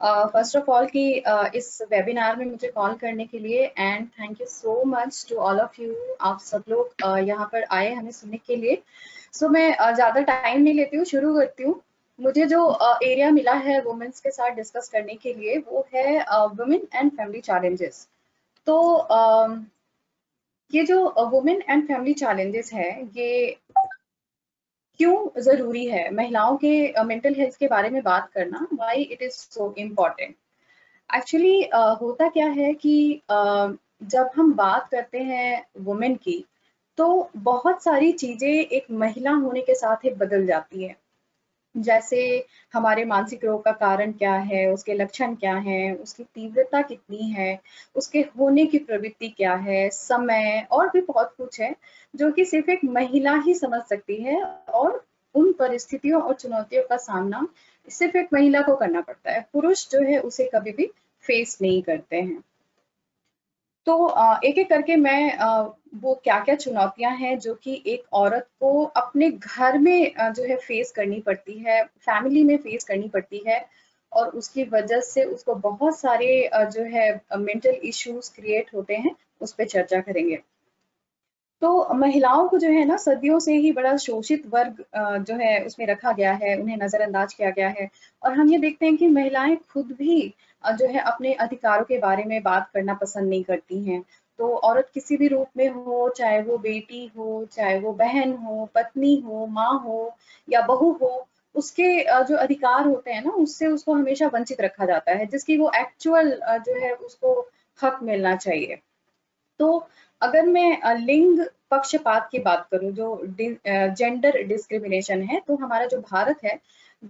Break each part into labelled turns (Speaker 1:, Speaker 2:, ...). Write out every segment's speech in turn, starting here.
Speaker 1: First of all कि इस webinar में मुझे कॉल करने के लिए and thank you so much to all of you. आप सब लोग यहाँ पर आए हमें सुनने के लिए। मैं ज़्यादा टाइम नहीं लेती हूँ, शुरू करती हूँ। मुझे जो एरिया मिला है वुमेन्स के साथ डिस्कस करने के लिए वो है वुमेन एंड फैमिली चैलेंजेस। तो ये जो वुमेन एंड फैमिली चैलेंजेस है, ये क्यों ज़रूरी है महिलाओं के मेंटल हेल्थ के बारे में बात करना, why it is so important. Actually होता क्या है कि जब हम बात करते हैं वुमेन की, तो बहुत सारी चीज़ें एक महिला होने के साथ ही बदल जाती हैं। जैसे हमारे मानसिक रोग का कारण क्या है, उसके लक्षण क्या हैं, उसकी तीव्रता कितनी है, उसके होने की प्रवृत्ति क्या है, समय और भी बहुत कुछ है, जो कि सिर्फ़ एक महिला ही समझ सकती है। और उन परिस्थितियों और चुनौतियों का सामना सिर्फ़ एक महिला को करना पड़ता है। पुरुष जो है उसे कभी भी फेस नहीं करते हैं। तो एक-एक करके मैं वो क्या-क्या चुनौतियाँ हैं जो कि एक औरत को अपने घर में जो है फेस करनी पड़ती है, फैमिली में फेस करनी पड़ती है, और उसकी वजह से उसको बहुत सारे जो है मेंटल इश्यूज़ क्रिएट होते हैं, उस पे चर्चा करेंगे। तो महिलाओं को जो है ना सदियों से ही बड़ा शोषित वर्ग जो है उसमें रखा गया है, उन्हें नज़रअंदाज किया गया है। और हम ये देखते हैं कि महिलाएँ खुद भी जो है अपने अधिकारों के बारे में बात करना पसंद नहीं करती हैं। तो औरत किसी भी रूप में हो, चाहे वो बेटी हो, चाहे वो बहन हो, पत्नी हो, माँ हो या बहू हो, उसके जो अधिकार होते हैं ना, उससे उसको हमेशा वंचित रखा जाता है, जिसकी वो एक्चुअल जो है उसको हक मिलना चाहिए। तो अगर मैं लिंग पक्षपात की बात करूँ, जो जेंडर डिस्क्रिमिनेशन है, तो हमारा जो भारत है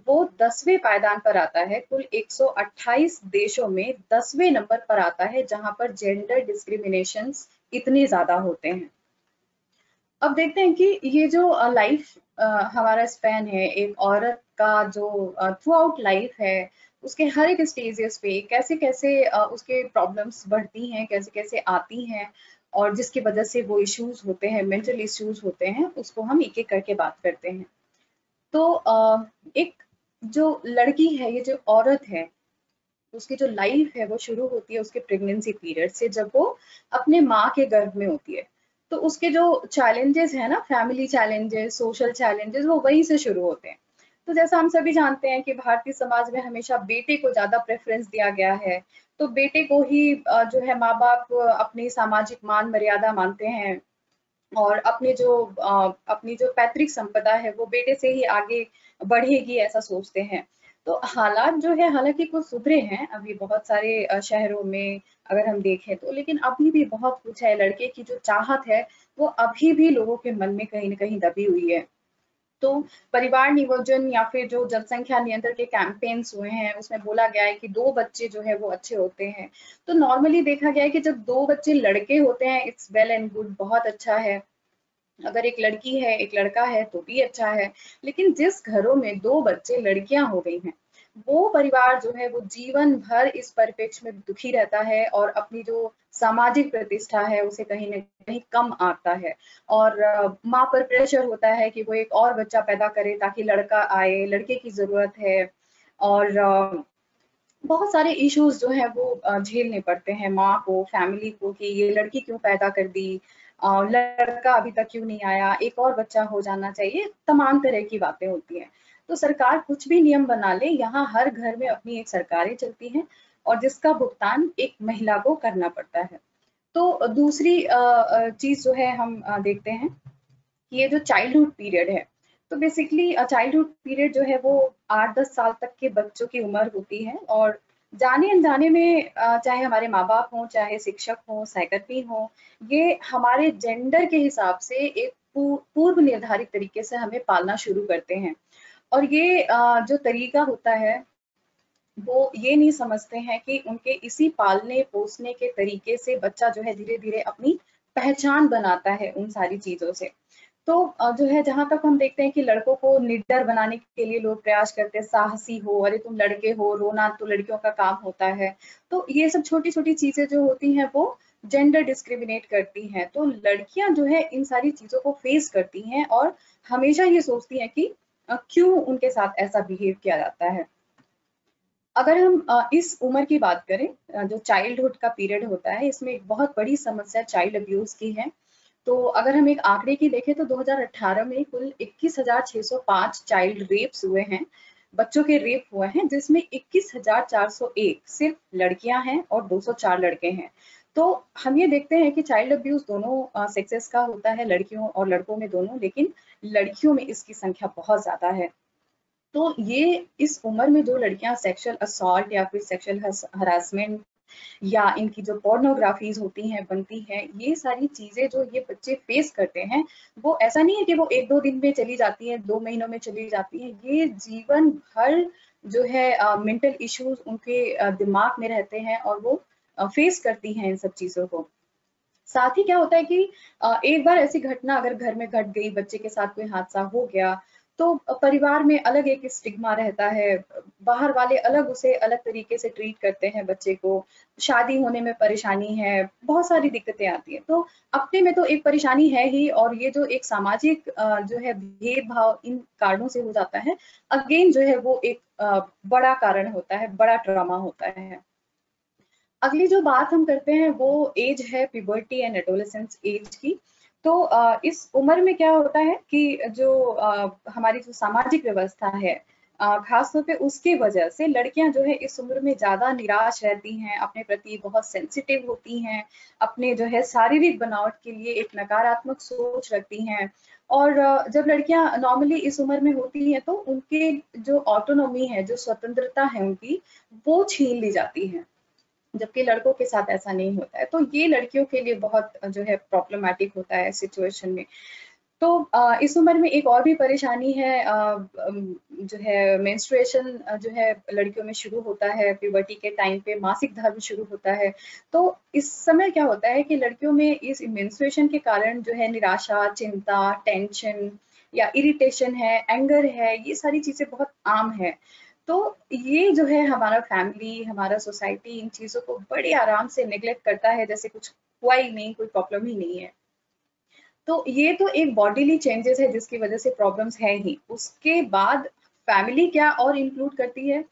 Speaker 1: वो 10वें पायदान पर आता है। कुल 128 देशों में 10वें नंबर पर आता है जहाँ पर जेंडर डिस्क्रिमिनेशंस इतने ज़्यादा होते हैं। अब देखते हैं कि ये जो लाइफ हमारा स्पैन है एक औरत का, जो थ्रू आउट लाइफ है, उसके हर एक स्टेजेस पे कैसे-कैसे उसके प्रॉब्लम्स बढ़ती हैं, कैसे-कैसे आती हैं, और जिसकी वजह से वो इश्यूज़ होते हैं, मेंटल इश्यूज़ होते हैं, उसको हम एक-एक करके बात करते हैं। तो एक जो लड़की है, ये जो औरत है, उसकी जो लाइफ है वो शुरू होती है उसके प्रेगनेंसी पीरियड से, जब वो अपने माँ के गर्भ में होती है। तो उसके जो चैलेंजेस हैं ना, फैमिली चैलेंजेस, सोशल चैलेंजेस, वो वहीं से शुरू होते हैं। तो जैसा हम सभी जानते हैं कि भारतीय समाज में हमेशा बेटे को ज़्यादा प्रेफ़रेंस दिया गया है। तो बेटे को ही जो है माँ-बाप अपनी सामाजिक मान मर्यादा मानते हैं, और अपनी जो पैतृक संपदा है वो बेटे से ही आगे बढ़ेगी, ऐसा सोचते हैं। तो हालात जो है हालाँकि कुछ सुधरे हैं अभी बहुत सारे शहरों में अगर हम देखें तो, लेकिन अभी भी बहुत कुछ है। लड़के की जो चाहत है वो अभी भी लोगों के मन में कहीं न कहीं दबी हुई है। तो परिवार नियोजन या फिर जो जनसंख्या नियंत्रण के कैंपेन्स हुए हैं, उसमें बोला गया है कि 2 बच्चे जो है वो अच्छे होते हैं। तो नॉर्मली देखा गया है कि जब 2 बच्चे लड़के होते हैं, इट्स वेल एंड गुड, बहुत अच्छा है। अगर एक लड़की है, एक लड़का है तो भी अच्छा है। लेकिन जिस घरों में 2 बच्चे लड़कियाँ हो गई हैं, वो परिवार जो है वो जीवन भर इस परिप्रेक्ष्य में दुखी रहता है, और अपनी जो सामाजिक प्रतिष्ठा है उसे कहीं न कहीं कम आता है। और माँ पर प्रेशर होता है कि वो एक और बच्चा पैदा करे ताकि लड़का आए, लड़के की ज़रूरत है। और बहुत सारे इश्यूज़ जो हैं वो झेलने पड़ते हैं माँ को, फैमिली को, कि ये लड़की क्यों पैदा कर दी, लड़का अभी तक क्यों नहीं आया, एक और बच्चा हो जाना चाहिए, तमाम तरह की बातें होती हैं। तो सरकार कुछ भी नियम बना ले, यहाँ हर घर में अपनी एक सरकारें चलती हैं, और जिसका भुगतान एक महिला को करना पड़ता है। तो दूसरी चीज़ जो है हम देखते हैं ये जो चाइल्डहुड पीरियड है, तो बेसिकली चाइल्डहुड पीरियड जो है वो 8-10 साल तक के बच्चों की उम्र होती है, और जाने-अनजाने में चाहे हमारे माँ-बाप हों, चाहे शिक्षक हों, सहकर्मी हों, ये हमारे जेंडर के हिसाब से एक पूर्व निर्धारित तरीके से हमें पालना शुरू करते हैं। और ये जो तरीका होता है, वो ये नहीं समझते हैं कि उनके इसी पालने-पोसने के तरीके से बच्चा जो है धीरे-धीरे अपनी पहचान बनाता है उन सारी चीज़ों से। तो जो है जहाँ तक हम देखते हैं कि लड़कों को निडर बनाने के लिए लोग प्रयास करते हैं, साहसी हो, अरे तुम लड़के हो, रोना तो लड़कियों का काम होता है। तो ये सब छोटी-छोटी चीज़ें जो होती हैं वो जेंडर डिस्क्रिमिनेट करती हैं। तो लड़कियाँ जो है इन सारी चीज़ों को फेस करती हैं, और हमेशा ये सोचती हैं कि क्यों उनके साथ ऐसा बिहेव किया जाता है। अगर हम इस उम्र की बात करें, जो चाइल्डहुड का पीरियड होता है, इसमें एक बहुत बड़ी समस्या चाइल्ड अब्यूज की है। तो अगर हम एक आंकड़े की देखें तो 2018 में कुल 21,605 चाइल्ड रेप्स हुए हैं, बच्चों के रेप हुए हैं, जिसमें 21,401 सिर्फ लड़कियां हैं और 204 लड़के हैं। तो हम ये देखते हैं कि चाइल्ड अब्यूज दोनों सेक्सेस का होता है, लड़कियों और लड़कों में दोनों, लेकिन लड़कियों में इसकी संख्या बहुत ज्यादा है। तो ये इस उम्र में जो लड़कियां सेक्सुअल असॉल्ट या फिर सेक्सुअल हरासमेंट या इनकी जो पोर्नोग्राफीज होती हैं, बनती हैं, ये सारी चीजें जो ये बच्चे फेस करते हैं, वो ऐसा नहीं है कि वो 1-2 दिन में चली जाती हैं, 2 महीनों में चली जाती हैं, ये जीवन भर जो है मेंटल इश्यूज उनके दिमाग में रहते हैं और वो फेस करती हैं इन सब चीजों को। साथ ही क्या होता है कि एक बार ऐसी घटना अगर घर में घट गई, बच्चे के साथ कोई हादसा हो गया, तो परिवार में अलग एक स्टिग्मा रहता है, बाहर वाले अलग उसे अलग तरीके से ट्रीट करते हैं बच्चे को, शादी होने में परेशानी है, बहुत सारी दिक्कतें आती हैं। तो अपने में तो एक परेशानी है ही, और ये जो एक सामाजिक जो है भेदभाव इन कारणों से हो जाता है, अगेन जो है वो एक बड़ा कारण होता है, बड़ा ट्रॉमा होता है। अगली जो बात हम करते हैं वो एज है प्यूबर्टी एंड एडोलेसेंस एज की। तो इस उम्र में क्या होता है कि जो हमारी जो सामाजिक व्यवस्था है, खासतौर पे उसकी वजह से लड़कियां जो है इस उम्र में ज्यादा निराश रहती हैं, अपने प्रति बहुत सेंसिटिव होती हैं, अपने जो है शारीरिक बनावट के लिए एक नकारात्मक सोच रखती हैं। और जब लड़कियां नॉर्मली इस उम्र में होती हैं तो उनके जो ऑटोनॉमी है, जो स्वतंत्रता है उनकी, वो छीन ली जाती है, जबकि लड़कों के साथ ऐसा नहीं होता है। तो ये लड़कियों के लिए बहुत जो है प्रॉब्लमैटिक होता है सिचुएशन में। तो इस उम्र में एक और भी परेशानी है, जो है मेंस्ट्रुएशन जो है लड़कियों में शुरू होता है, प्यूबर्टी के टाइम पे मासिक धर्म शुरू होता है। तो इस समय क्या होता है कि लड़कियों में इस मेंस्ट्रुएशन के कारण जो है निराशा, चिंता, टेंशन या इरिटेशन है, एंगर है, ये सारी चीजें बहुत आम है। तो ये जो है हमारा फैमिली, हमारा सोसाइटी इन चीजों को बड़े आराम से नेग्लेक्ट करता है, जैसे कुछ हुआ ही नहीं, कोई प्रॉब्लम ही नहीं है। तो ये तो एक बॉडीली चेंजेस है जिसकी वजह से प्रॉब्लम्स है ही। उसके बाद फैमिली क्या और इंक्लूड करती है,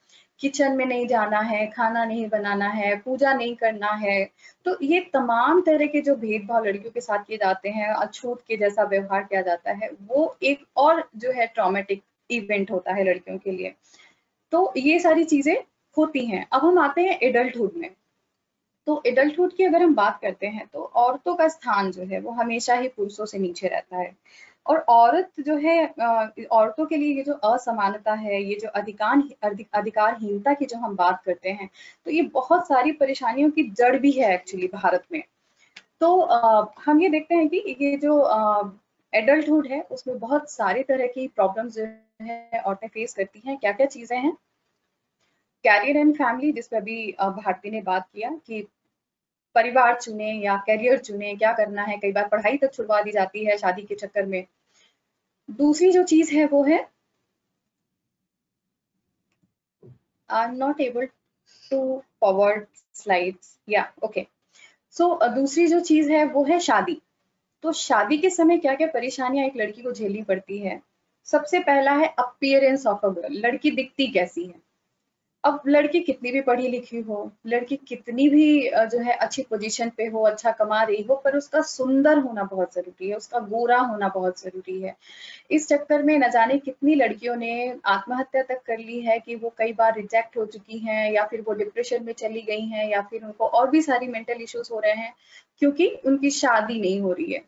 Speaker 1: किचन में नहीं जाना है, खाना नहीं बनाना है, पूजा नहीं करना है। तो ये तमाम तरह के जो भेदभाव लड़कियों के साथ किए जाते हैं, अछूत के जैसा व्यवहार किया जाता है, वो एक और जो है ट्रॉमेटिक इवेंट होता है लड़कियों के लिए। तो ये सारी चीजें होती हैं। अब हम आते हैं एडल्टहुड में। तो एडल्टहुड की अगर हम बात करते हैं तो औरतों का स्थान जो है वो हमेशा ही पुरुषों से नीचे रहता है। और औरत जो है औरतों के लिए ये जो असमानता है, ये जो अधिकारहीनता की जो हम बात करते हैं, तो ये बहुत सारी परेशानियों की जड़ भी है एक्चुअली भारत में। तो हम ये देखते हैं कि ये जो एडल्टहुड है उसमें बहुत सारी तरह की प्रॉब्लम्स जो है औरतें फेस करती हैं। क्या क्या चीजें हैं? कैरियर एंड फैमिली, जिस पे अभी भारती ने बात किया कि परिवार चुने या करियर चुने, क्या करना है, कई बार पढ़ाई तक छुड़वा दी जाती है शादी के चक्कर में। दूसरी जो चीज है वो है I am not able to forward slides, या ओके। सो दूसरी जो चीज है वो है शादी। तो शादी के समय क्या क्या परेशानियां एक लड़की को झेलनी पड़ती है? सबसे पहला है अपीयरेंस ऑफ अ गर्ल, लड़की दिखती कैसी है। अब लड़की कितनी भी पढ़ी लिखी हो, लड़की कितनी भी जो है अच्छी पोजीशन पे हो, अच्छा कमा रही हो, पर उसका सुंदर होना बहुत जरूरी है, उसका गोरा होना बहुत जरूरी है। इस चक्कर में न जाने कितनी लड़कियों ने आत्महत्या तक कर ली है, कि वो कई बार रिजेक्ट हो चुकी हैं, या फिर वो डिप्रेशन में चली गई हैं, या फिर उनको और भी सारी मेंटल इश्यूज हो रहे हैं क्योंकि उनकी शादी नहीं हो रही है।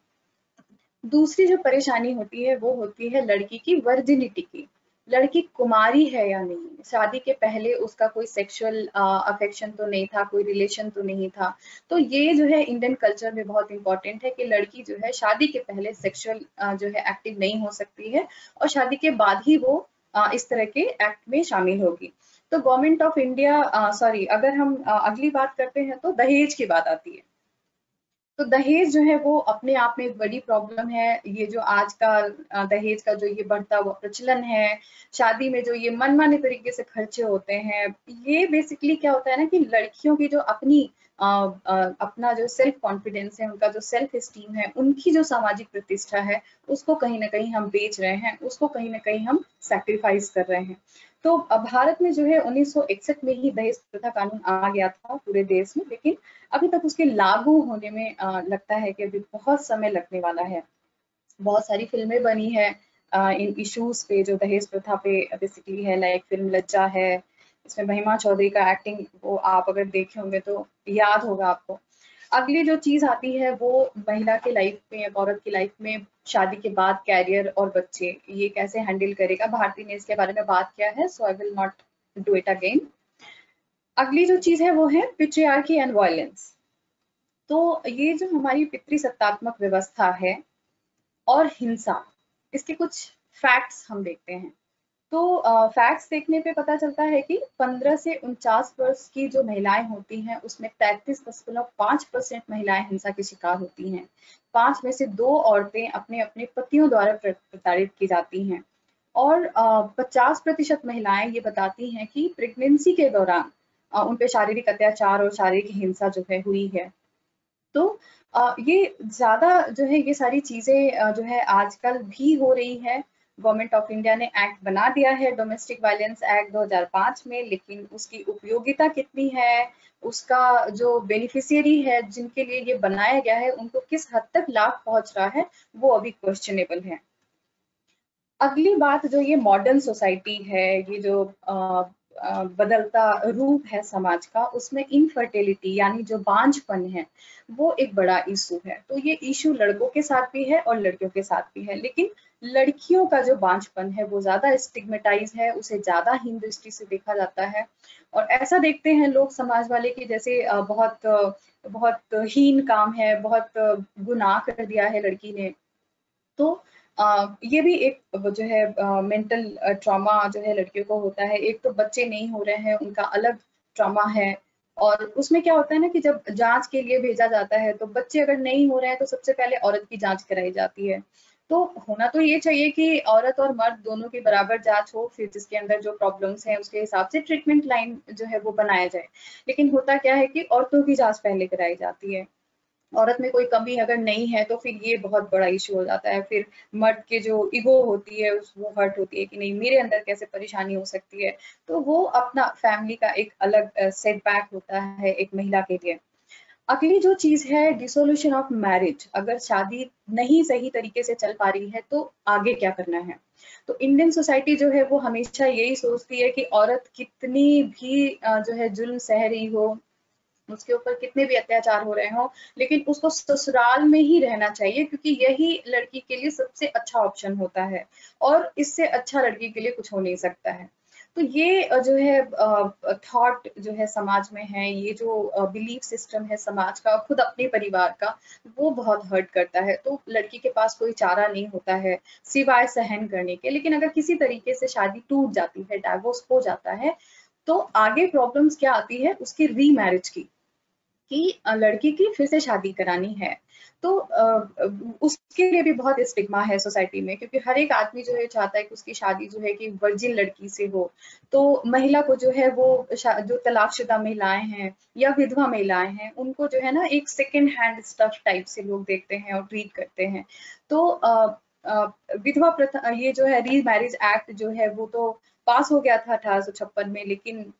Speaker 1: दूसरी जो परेशानी होती है वो होती है लड़की की वर्जिनिटी की। लड़की कुमारी है या नहीं, शादी के पहले उसका कोई सेक्सुअल अफेक्शन तो नहीं था, कोई रिलेशन तो नहीं था। तो ये जो है इंडियन कल्चर में बहुत इंपॉर्टेंट है कि लड़की जो है शादी के पहले सेक्सुअल जो है एक्टिव नहीं हो सकती है, और शादी के बाद ही वो इस तरह के एक्ट में शामिल होगी। तो गवर्नमेंट ऑफ इंडिया, सॉरी, अगर हम अगली बात करते हैं तो दहेज की बात आती है। तो दहेज जो है वो अपने आप में एक बड़ी प्रॉब्लम है। ये जो आज का दहेज का जो ये बढ़ता हुआ प्रचलन है, शादी में जो ये मनमाने तरीके से खर्चे होते हैं, ये बेसिकली क्या होता है ना कि लड़कियों की जो अपनी अपना जो सेल्फ कॉन्फिडेंस है, उनका जो सेल्फ एस्टीम है, उनकी जो सामाजिक प्रतिष्ठा है, उसको कहीं ना कहीं हम बेच रहे हैं, उसको कहीं ना कहीं हम सैक्रिफाइस कर रहे हैं। तो भारत में जो है 1961 में ही दहेज प्रथा कानून आ गया था पूरे देश में, लेकिन अभी तक उसके लागू होने में लगता है कि अभी बहुत समय लगने वाला है। बहुत सारी फिल्में बनी है इन इश्यूज पे, जो दहेज प्रथा पे बेसिकली है, लाइक फिल्म लज्जा है, इसमें महिमा चौधरी का एक्टिंग वो आप अगर देखे होंगे तो याद होगा आपको। अगली जो चीज आती है वो महिला की लाइफ में, एक औरत की लाइफ में शादी के बाद कैरियर और बच्चे, ये कैसे हैंडल करेगा। भारती ने इसके बारे में बात किया है, so I will not do it again. अगली जो चीज है वो है पेट्रियार्की एंड वायलेंस। तो ये जो हमारी पितृसत्तात्मक व्यवस्था है और हिंसा, इसके कुछ फैक्ट्स हम देखते हैं। तो फैक्ट्स देखने पे पता चलता है कि 15 से 49 वर्ष की जो महिलाएं होती हैं, उसमें 33.5% महिलाएं हिंसा की शिकार होती हैं। 5 में से 2 औरतें अपने अपने पतियों द्वारा प्रताड़ित की जाती हैं। और 50% महिलाएं ये बताती हैं कि प्रेगनेंसी के दौरान उन पे शारीरिक अत्याचार और शारीरिक हिंसा जो है हुई है। तो ये ज़्यादा जो है, ये सारी चीज़ें जो है आजकल भी हो रही है। गवर्नमेंट ऑफ इंडिया ने एक्ट बना दिया है, डोमेस्टिक वायलेंस एक्ट 2005 में, लेकिन उसकी उपयोगिता कितनी है, उसका जो बेनिफिशियरी है जिनके लिए ये बनाया गया है, उनको किस हद तक लाभ पहुंच रहा है, वो अभी क्वेश्चनेबल है। अगली बात, जो ये मॉडर्न सोसाइटी है, ये जो बदलता रूप है समाज का, उसमें इनफर्टिलिटी यानी जो बांझपन है, वो एक बड़ा इशू है। तो ये इशू लड़कों के साथ भी है और लड़कियों के साथ भी है, लेकिन लड़कियों का जो बांझपन है वो ज्यादा स्टिग्मेटाइज है, उसे ज्यादा हीन दृष्टि से देखा जाता है। और ऐसा देखते हैं लोग समाज वाले की जैसे बहुत हीन काम है, बहुत गुनाह कर दिया है लड़की ने। तो ये भी एक जो है मेंटल ट्रॉमा जो है लड़कियों को होता है। एक तो बच्चे नहीं हो रहे हैं, उनका अलग ट्रॉमा है। और उसमें क्या होता है ना कि जब जांच के लिए भेजा जाता है, तो बच्चे अगर नहीं हो रहे हैं तो सबसे पहले औरत की जांच कराई जाती है। तो होना तो ये चाहिए कि औरत और मर्द दोनों की बराबर जांच हो, फिर जिसके अंदर जो प्रॉब्लम्स हैं उसके हिसाब से ट्रीटमेंट लाइन जो है वो बनाया जाए। लेकिन होता क्या है कि औरतों की जांच पहले कराई जाती है। औरत में कोई कमी अगर नहीं है तो फिर ये बहुत बड़ा इश्यू हो जाता है। फिर मर्द के जो ईगो होती है वो हर्ट होती है कि नहीं, मेरे अंदर कैसे परेशानी हो सकती है। तो वो अपना फैमिली का एक अलग सेटबैक होता है एक महिला के लिए। अगली जो चीज है डिसोल्यूशन ऑफ मैरिज, अगर शादी नहीं सही तरीके से चल पा रही है तो आगे क्या करना है। तो इंडियन सोसाइटी जो है वो हमेशा यही सोचती है कि औरत कितनी भी जो है जुल्म सह रही हो, उसके ऊपर कितने भी अत्याचार हो रहे हों, लेकिन उसको ससुराल में ही रहना चाहिए, क्योंकि यही लड़की के लिए सबसे अच्छा ऑप्शन होता है और इससे अच्छा लड़की के लिए कुछ हो नहीं सकता है। तो ये जो है थॉट जो है समाज में है, ये जो बिलीफ सिस्टम है समाज का, खुद अपने परिवार का, वो बहुत हर्ट करता है। तो लड़की के पास कोई चारा नहीं होता है सिवाय सहन करने के। लेकिन अगर किसी तरीके से शादी टूट जाती है, डाइवोर्स हो जाता है, तो आगे प्रॉब्लम्स क्या आती है उसकी रीमैरिज की, कि लड़की की फिर से शादी करानी है। तो उसके लिए भी बहुत स्टिग्मा है सोसाइटी में, क्योंकि हर एक आदमी जो है चाहता है कि उसकी शादी जो है कि वर्जिन लड़की से हो। तो महिला को जो है वो जो तलाकशुदा महिलाएं हैं या विधवा महिलाएं हैं, उनको जो है ना एक सेकेंड हैंड स्टफ टाइप से लोग देखते हैं और ट्रीट करते हैं। तो विधवा प्रथा, ये जो है री मैरिज एक्ट जो है वो तो पास हो गया था 1856 में, लेकिन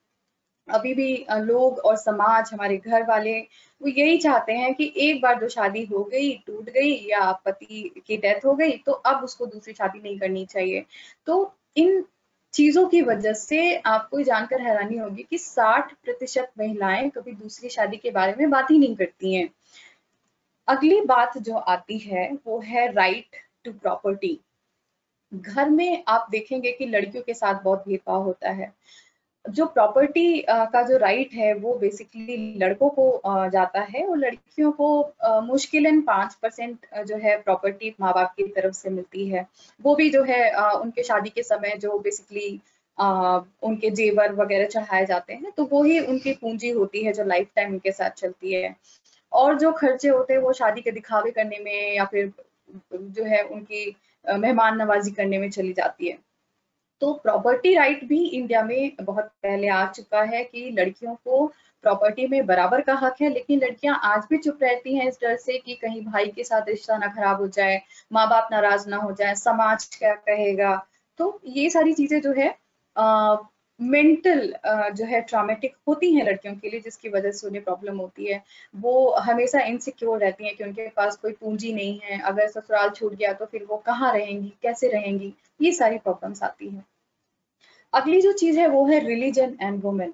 Speaker 1: अभी भी लोग और समाज, हमारे घर वाले, वो यही चाहते हैं कि एक बार जो शादी हो गई, टूट गई या पति की डेथ हो गई, तो अब उसको दूसरी शादी नहीं करनी चाहिए। तो इन चीजों की वजह से आपको जानकर हैरानी होगी कि 60% महिलाएं कभी दूसरी शादी के बारे में बात ही नहीं करती हैं। अगली बात जो आती है वो है राइट टू प्रॉपर्टी। घर में आप देखेंगे कि लड़कियों के साथ बहुत भेदभाव होता है। जो प्रॉपर्टी का जो राइट है वो बेसिकली लड़कों को जाता है, और लड़कियों को मुश्किलन 5% जो है प्रॉपर्टी माँ बाप की तरफ से मिलती है। वो भी जो है उनके शादी के समय जो बेसिकली उनके जेवर वगैरह चढ़ाए जाते हैं, तो वो ही उनकी पूंजी होती है जो लाइफ टाइम उनके साथ चलती है। और जो खर्चे होते हैं वो शादी के दिखावे करने में या फिर जो है उनकी मेहमान नवाजी करने में चली जाती है। तो प्रॉपर्टी राइट भी इंडिया में बहुत पहले आ चुका है कि लड़कियों को प्रॉपर्टी में बराबर का हक है, लेकिन लड़कियां आज भी चुप रहती हैं इस डर से कि कहीं भाई के साथ रिश्ता ना खराब हो जाए, माँ बाप नाराज ना हो जाए, समाज क्या कहेगा। तो ये सारी चीजें जो है मेंटल जो है ट्रॉमेटिक होती हैं लड़कियों के लिए, जिसकी वजह से उन्हें प्रॉब्लम होती है। वो हमेशा इनसिक्योर रहती हैं कि उनके पास कोई पूंजी नहीं है, अगर ससुराल छूट गया तो फिर वो कहाँ रहेंगी, कैसे रहेंगी, ये सारी प्रॉब्लम्स आती हैं। अगली जो चीज है वो है रिलीजन एंड वुमेन।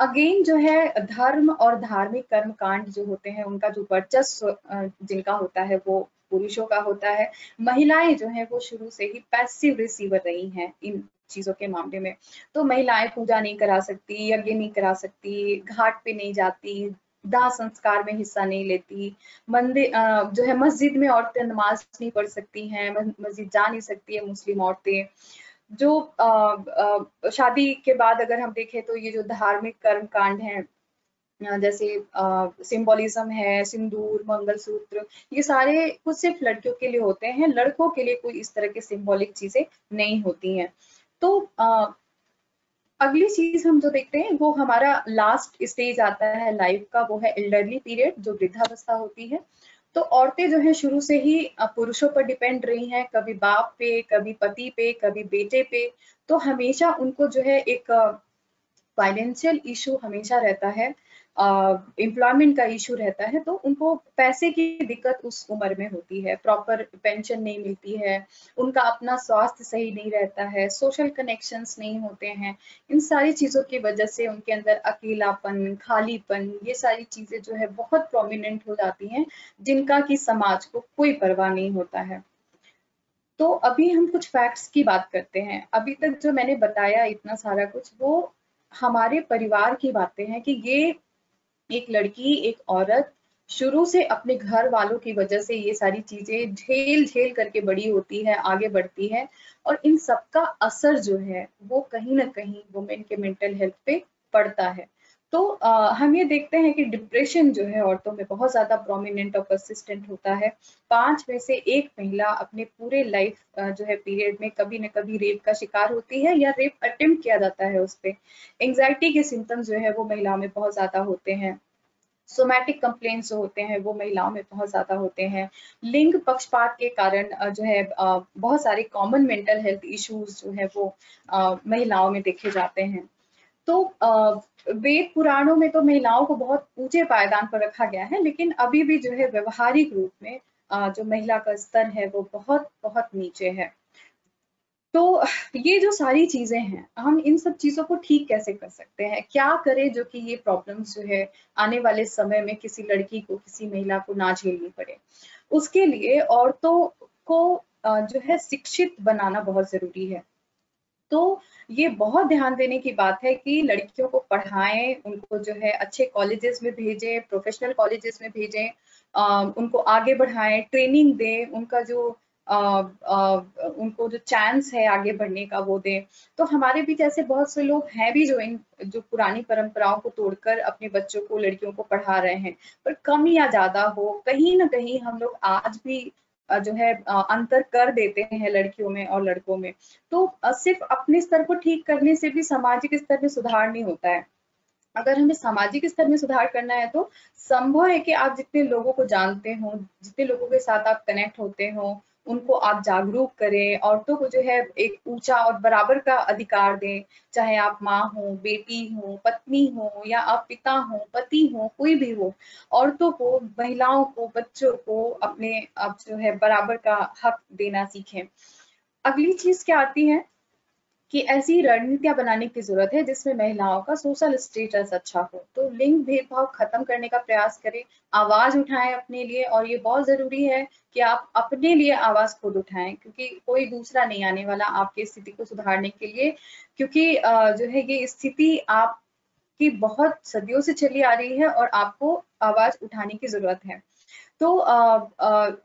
Speaker 1: अगेन जो है धर्म और धार्मिक कर्म कांड जो होते हैं उनका जो वर्चस्व जिनका होता है वो पुरुषों का होता है। महिलाएं जो है वो शुरू से ही पैसिव रिसीवर रही हैं इन चीजों के मामले में। तो महिलाएं पूजा नहीं करा सकती, यज्ञ नहीं करा सकती, घाट पे नहीं जाती, दाह संस्कार में हिस्सा नहीं लेती, मंदिर जो है मस्जिद में औरतें नमाज नहीं पढ़ सकती हैं, मस्जिद जा नहीं सकती है मुस्लिम औरतें। जो शादी के बाद अगर हम देखें तो ये जो धार्मिक कर्म कांड हैं, जैसे सिंबोलिज्म है, सिंदूर, मंगलसूत्र, ये सारे कुछ सिर्फ लड़कियों के लिए होते हैं, लड़कों के लिए कोई इस तरह के सिंबॉलिक चीजें नहीं होती हैं। तो अगली चीज हम जो देखते हैं वो हमारा लास्ट स्टेज आता है लाइफ का, वो है एल्डरली पीरियड, जो वृद्धावस्था होती है। तो औरतें जो है शुरू से ही पुरुषों पर डिपेंड रही हैं, कभी बाप पे, कभी पति पे, कभी बेटे पे। तो हमेशा उनको जो है एक फाइनेंशियल इशू हमेशा रहता है, एम्प्लॉयमेंट का इशू रहता है, तो उनको पैसे की दिक्कत उस उम्र में होती है, प्रॉपर पेंशन नहीं मिलती है, उनका अपना स्वास्थ्य सही नहीं रहता है, सोशल कनेक्शंस नहीं होते हैं। इन सारी चीजों की वजह से उनके अंदर अकेलापन, खालीपन, ये सारी चीजें जो है बहुत प्रोमिनेंट हो जाती हैं, जिनका कि समाज को कोई परवाह नहीं होता है। तो अभी हम कुछ फैक्ट्स की बात करते हैं। अभी तक जो मैंने बताया इतना सारा कुछ, वो हमारे परिवार की बातें हैं कि ये एक लड़की, एक औरत शुरू से अपने घर वालों की वजह से ये सारी चीजें झेल झेल करके बड़ी होती है, आगे बढ़ती है, और इन सबका असर जो है वो कहीं ना कहीं वुमेन के मेंटल हेल्थ पे पड़ता है। तो हम ये देखते हैं कि डिप्रेशन जो है औरतों में बहुत ज्यादा प्रोमिनेंट और परसिस्टेंट होता है। 5 में से 1 महिला अपने पूरे लाइफ जो है पीरियड में कभी न कभी रेप का शिकार होती है या रेप अटेम्प्ट किया जाता है उस पे। एंग्जाइटी के सिम्टम्स जो है वो महिलाओं में बहुत ज्यादा होते हैं। सोमैटिक कंप्लेंट्स जो होते हैं वो महिलाओं में बहुत ज्यादा होते हैं। लिंग पक्षपात के कारण जो है बहुत सारे कॉमन मेंटल हेल्थ इश्यूज जो है वो महिलाओं में देखे जाते हैं। तो वेद पुराणों में तो महिलाओं को बहुत ऊंचे पायदान पर रखा गया है, लेकिन अभी भी जो है व्यवहारिक रूप में जो महिला का स्तर है वो बहुत बहुत नीचे है। तो ये जो सारी चीजें हैं, हम इन सब चीजों को ठीक कैसे कर सकते हैं, क्या करें जो कि ये प्रॉब्लम्स जो है आने वाले समय में किसी लड़की को, किसी महिला को ना झेलनी पड़े। उसके लिए औरतों को जो है शिक्षित बनाना बहुत जरूरी है। तो ये बहुत ध्यान देने की बात है कि लड़कियों को पढ़ाएं, उनको जो है अच्छे कॉलेजेस में भेजें, प्रोफेशनल कॉलेजेस में भेजें, उनको आगे बढ़ाएं, ट्रेनिंग दें, उनका जो उनको जो चांस है आगे बढ़ने का वो दें। तो हमारे बीच ऐसे बहुत से लोग हैं भी जो इन जो पुरानी परंपराओं को तोड़कर अपने बच्चों को, लड़कियों को पढ़ा रहे हैं। पर कम या ज्यादा हो, कहीं ना कहीं हम लोग आज भी जो है अंतर कर देते हैं लड़कियों में और लड़कों में। तो सिर्फ अपने स्तर को ठीक करने से भी सामाजिक स्तर में सुधार नहीं होता है। अगर हमें सामाजिक स्तर में सुधार करना है तो संभव है कि आप जितने लोगों को जानते हो, जितने लोगों के साथ आप कनेक्ट होते हो, उनको आप जागरूक करें, औरतों को जो है एक ऊंचा और बराबर का अधिकार दें। चाहे आप माँ हो, बेटी हो, पत्नी हो, या आप पिता हो, पति हो, कोई भी हो, औरतों को, महिलाओं को, बच्चों को अपने आप जो है बराबर का हक देना सीखें। अगली चीज क्या आती है कि ऐसी रणनीतियां बनाने की जरूरत है जिसमें महिलाओं का सोशल स्टेटस अच्छा हो। तो लिंग भेदभाव खत्म करने का प्रयास करें, आवाज उठाएं अपने लिए, और ये बहुत जरूरी है कि आप अपने लिए आवाज खुद उठाएं, क्योंकि कोई दूसरा नहीं आने वाला आपकी स्थिति को सुधारने के लिए। क्योंकि जो है ये स्थिति आपकी बहुत सदियों से चली आ रही है और आपको आवाज उठाने की जरूरत है। तो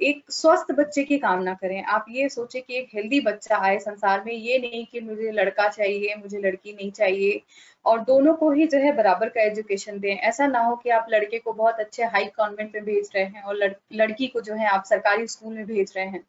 Speaker 1: एक स्वस्थ बच्चे की कामना करें। आप ये सोचें कि एक हेल्दी बच्चा आए संसार में, ये नहीं कि मुझे लड़का चाहिए, मुझे लड़की नहीं चाहिए। और दोनों को ही जो है बराबर का एजुकेशन दें। ऐसा ना हो कि आप लड़के को बहुत अच्छे हाई कॉन्वेंट में भेज रहे हैं और लड़की को जो है आप सरकारी स्कूल में भेज रहे हैं।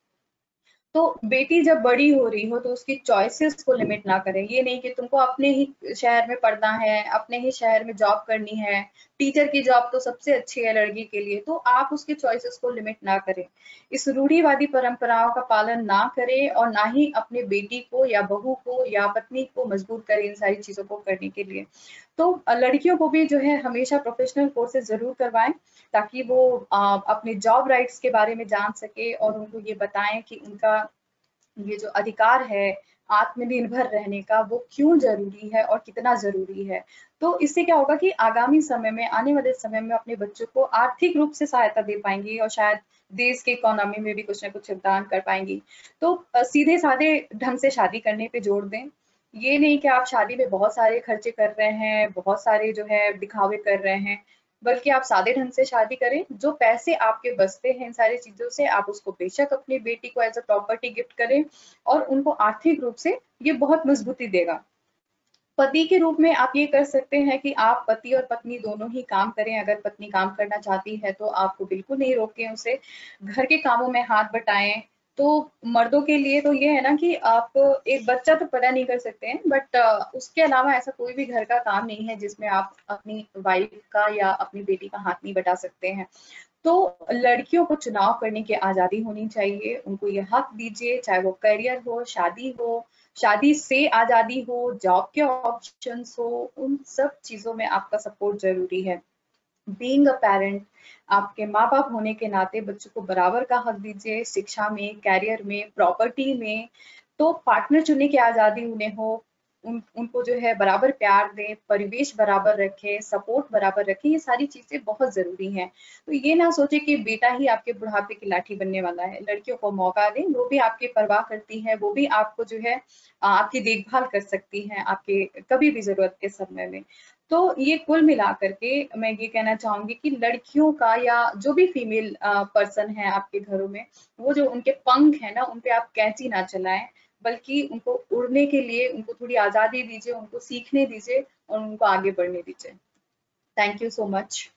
Speaker 1: तो बेटी जब बड़ी हो रही हो तो उसकी चॉइसेस को लिमिट ना करें। ये नहीं कि तुमको अपने ही शहर में पढ़ना है, अपने ही शहर में जॉब करनी है, टीचर की जॉब तो सबसे अच्छी है लड़की के लिए, तो आप उसके चॉइसेस को लिमिट ना करें। इस रूढ़िवादी परंपराओं का पालन ना करें और ना ही अपने बेटी को या बहू को या पत्नी को मजबूर करें इन सारी चीजों को करने के लिए। तो लड़कियों को भी जो है हमेशा प्रोफेशनल कोर्सेज जरूर करवाएं, ताकि वो अपने जॉब राइट्स के बारे में जान सके और उनको ये बताएं कि उनका ये जो अधिकार है आत्मनिर्भर रहने का वो क्यों जरूरी है और कितना जरूरी है। तो इससे क्या होगा कि आगामी समय में, आने वाले समय में अपने बच्चों को आर्थिक रूप से सहायता दे पाएंगी और शायद देश के इकोनॉमी में भी कुछ ना कुछ योगदान कर पाएंगी। तो सीधे साधे ढंग से शादी करने पे जोर दें। ये नहीं कि आप शादी में बहुत सारे खर्चे कर रहे हैं, बहुत सारे जो है दिखावे कर रहे हैं, बल्कि आप सादे ढंग से शादी करें। जो पैसे आपके बचते हैं इन सारी चीजों से, आप उसको बेशक अपनी बेटी को एज अ प्रॉपर्टी गिफ्ट करें और उनको आर्थिक रूप से ये बहुत मजबूती देगा। पति के रूप में आप ये कर सकते हैं कि आप पति और पत्नी दोनों ही काम करें। अगर पत्नी काम करना चाहती है तो आपको बिल्कुल नहीं रोकें उसे, घर के कामों में हाथ बटाएं। तो मर्दों के लिए तो ये है ना कि आप एक बच्चा तो पैदा नहीं कर सकते हैं, बट उसके अलावा ऐसा कोई भी घर का काम नहीं है जिसमें आप अपनी वाइफ का या अपनी बेटी का हाथ नहीं बटा सकते हैं। तो लड़कियों को चुनाव करने की आजादी होनी चाहिए, उनको ये हक दीजिए, चाहे वो करियर हो, शादी हो, शादी से आजादी हो, जॉब के ऑप्शंस हो, उन सब चीजों में आपका सपोर्ट जरूरी है। बीइंग अ पेरेंट, आपके माँ बाप होने के नाते बच्चों को बराबर का हक दीजिए, शिक्षा में, कैरियर में, प्रॉपर्टी में। तो पार्टनर चुनने की आजादी उन्हें हो, उनको जो है बराबर प्यार दें, परिवेश बराबर रखें, सपोर्ट बराबर रखें, ये सारी चीजें बहुत जरूरी हैं। तो ये ना सोचे कि बेटा ही आपके बुढ़ापे की लाठी बनने वाला है। लड़कियों को मौका दें, वो भी आपकी परवाह करती है, वो भी आपको जो है आपकी देखभाल कर सकती हैं आपके कभी भी जरूरत के समय में। तो ये कुल मिलाकर के मैं ये कहना चाहूंगी कि लड़कियों का या जो भी फीमेल पर्सन है आपके घरों में, वो जो उनके पंख है ना, उन पे आप कैंची ना चलाएं, बल्कि उनको उड़ने के लिए उनको थोड़ी आजादी दीजिए, उनको सीखने दीजिए और उनको आगे बढ़ने दीजिए। Thank you so much.